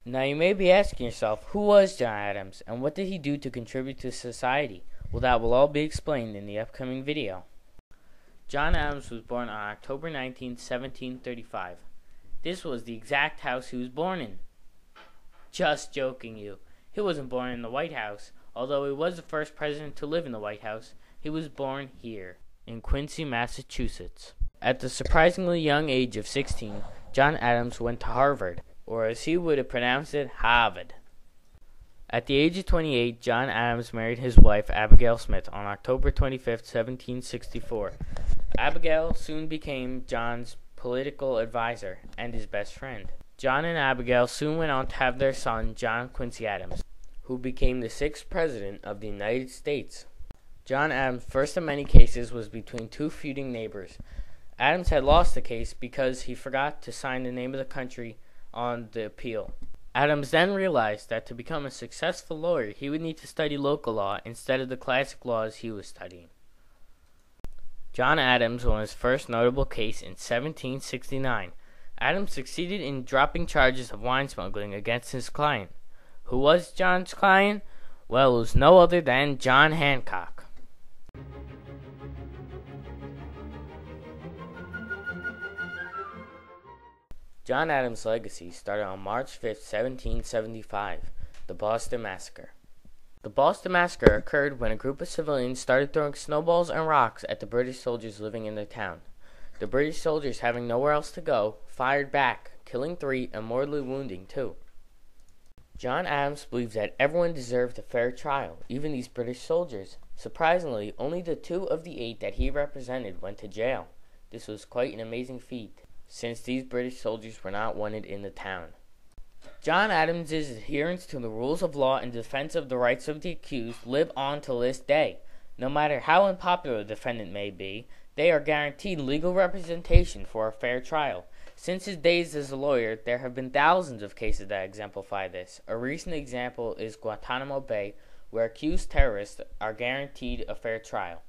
Now you may be asking yourself, who was John Adams and what did he do to contribute to society? Well, that will all be explained in the upcoming video. John Adams was born on October 19, 1735. This was the exact house he was born in. Just joking you. He wasn't born in the White House. Although he was the first president to live in the White House, he was born here, in Quincy, Massachusetts. At the surprisingly young age of 16, John Adams went to Harvard, or as he would have pronounced it, Harvard. At the age of 28, John Adams married his wife, Abigail Smith, on October 25, 1764. Abigail soon became John's political advisor and his best friend. John and Abigail soon went on to have their son, John Quincy Adams, who became the 6th President of the United States. John Adams' first of many cases was between two feuding neighbors. Adams had lost the case because he forgot to sign the name of the country on the appeal. Adams then realized that to become a successful lawyer, he would need to study local law instead of the classic laws he was studying. John Adams won his first notable case in 1769. Adams succeeded in dropping charges of wine smuggling against his client. Who was John's client? Well, it was no other than John Hancock. John Adams' legacy started on March 5, 1775, the Boston Massacre. The Boston Massacre occurred when a group of civilians started throwing snowballs and rocks at the British soldiers living in the town. The British soldiers, having nowhere else to go, fired back, killing 3 and mortally wounding 2. John Adams believed that everyone deserved a fair trial, even these British soldiers. Surprisingly, only the 2 of the 8 that he represented went to jail. This was quite an amazing feat, since these British soldiers were not wanted in the town. John Adams' adherence to the rules of law and defense of the rights of the accused live on to this day. No matter how unpopular the defendant may be, they are guaranteed legal representation for a fair trial. Since his days as a lawyer, there have been thousands of cases that exemplify this. A recent example is Guantanamo Bay, where accused terrorists are guaranteed a fair trial.